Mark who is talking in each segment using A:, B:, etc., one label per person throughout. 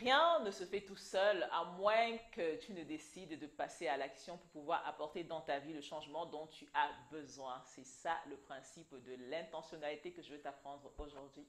A: Rien ne se fait tout seul à moins que tu ne décides de passer à l'action pour pouvoir apporter dans ta vie le changement dont tu as besoin. C'est ça le principe de l'intentionnalité que je veux t'apprendre aujourd'hui.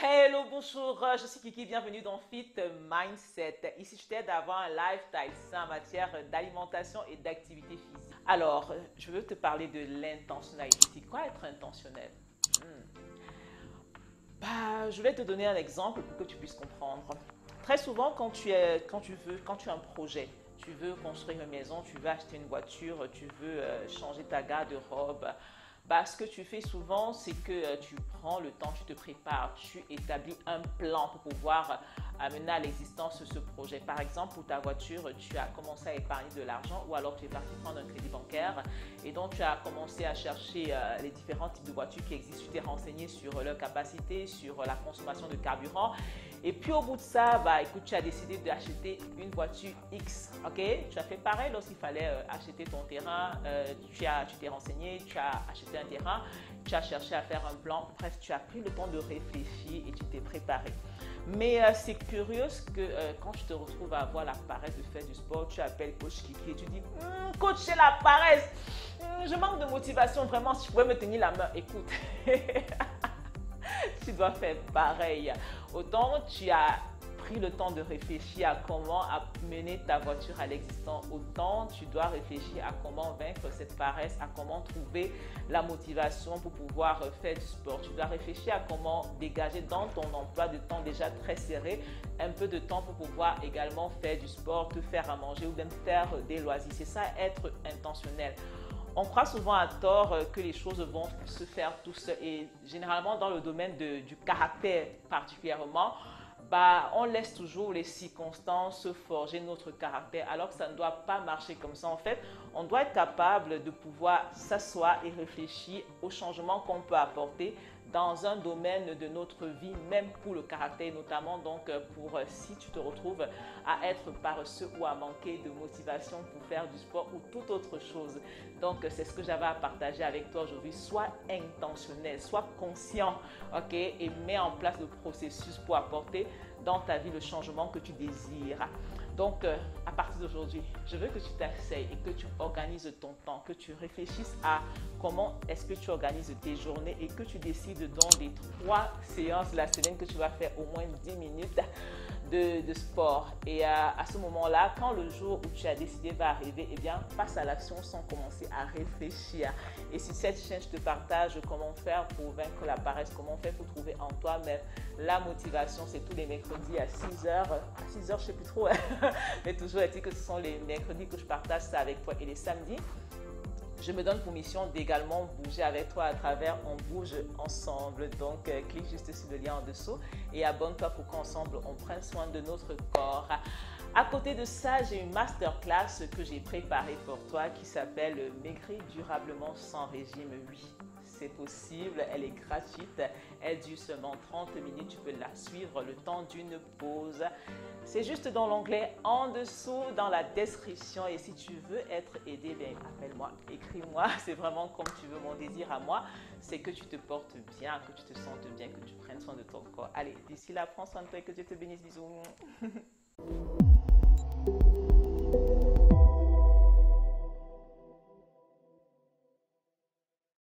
A: Hello, bonjour, je suis Kiki, bienvenue dans Fit Mindset. Ici, je t'aide à avoir un lifestyle sain en matière d'alimentation et d'activité physique. Alors, je veux te parler de l'intentionnalité. C'est quoi être intentionnel? Je vais te donner un exemple pour que tu puisses comprendre. Très souvent, quand tu as un projet, tu veux construire une maison, tu veux acheter une voiture, tu veux changer ta garde-robe, ce que tu fais souvent, c'est que tu prends le temps, tu te prépares, tu établis un plan pour pouvoir amener à l'existence ce projet. Par exemple, pour ta voiture, tu as commencé à épargner de l'argent ou alors tu es parti prendre un crédit bancaire et donc tu as commencé à chercher les différents types de voitures qui existent. Tu t'es renseigné sur leur capacité, sur la consommation de carburant. Et puis au bout de ça, écoute, tu as décidé d'acheter une voiture X, ok? Tu as fait pareil lorsqu'il fallait acheter ton terrain, tu t'es renseigné, tu as acheté un terrain, tu as cherché à faire un plan, bref, tu as pris le temps de réfléchir et tu t'es préparé. Mais c'est curieux que quand tu te retrouves à avoir la paresse de faire du sport, tu appelles coach Kiki et tu dis coach, j'ai la paresse, je manque de motivation, vraiment, si tu pouvais me tenir la main, écoute. Tu dois faire pareil. Autant tu as pris le temps de réfléchir à comment mener ta voiture à l'existence, autant tu dois réfléchir à comment vaincre cette paresse, à comment trouver la motivation pour pouvoir faire du sport. Tu dois réfléchir à comment dégager dans ton emploi de temps déjà très serré un peu de temps pour pouvoir également faire du sport, te faire à manger ou même faire des loisirs. C'est ça, être intentionnel. On croit souvent à tort que les choses vont se faire tout seul et généralement dans le domaine du caractère particulièrement, on laisse toujours les circonstances forger notre caractère alors que ça ne doit pas marcher comme ça. En fait, on doit être capable de pouvoir s'asseoir et réfléchir aux changements qu'on peut apporter dans un domaine de notre vie, même pour le caractère, notamment donc pour si tu te retrouves à être paresseux ou à manquer de motivation pour faire du sport ou toute autre chose. Donc, c'est ce que j'avais à partager avec toi aujourd'hui. Sois intentionnel, sois conscient, ok, et mets en place le processus pour apporter dans ta vie le changement que tu désires. Donc, à partir d'aujourd'hui, je veux que tu t'asseyes et que tu organises ton temps, que tu réfléchisses à comment est-ce que tu organises tes journées et que tu décides dans les 3 séances de la semaine que tu vas faire au moins 10 minutes de sport. Et à ce moment-là, quand le jour où tu as décidé va arriver, eh bien, passe à l'action sans commencer à réfléchir. Et sur cette chaîne, je te partage comment faire pour vaincre la paresse, comment faire pour trouver en toi-même la motivation. C'est tous les mercredis à 6h. À 6h, je ne sais plus trop, mais toujours est-il que ce sont les mercredis que je partage ça avec toi et les samedis. Je me donne pour mission d'également bouger avec toi à travers On Bouge Ensemble. Donc, clique juste sur le lien en dessous et abonne-toi pour qu'ensemble, on prenne soin de notre corps. À côté de ça, j'ai une masterclass que j'ai préparée pour toi qui s'appelle Maigrir durablement sans régime. Oui, c'est possible, elle est gratuite, elle dure seulement 30 minutes, tu peux la suivre le temps d'une pause. C'est juste dans l'onglet en dessous, dans la description. Et si tu veux être aidé, appelle-moi, écris-moi. C'est vraiment comme tu veux. Mon désir à moi, c'est que tu te portes bien, que tu te sentes bien, que tu prennes soin de ton corps. Allez, d'ici là, prends soin de toi et que Dieu te bénisse. Bisous.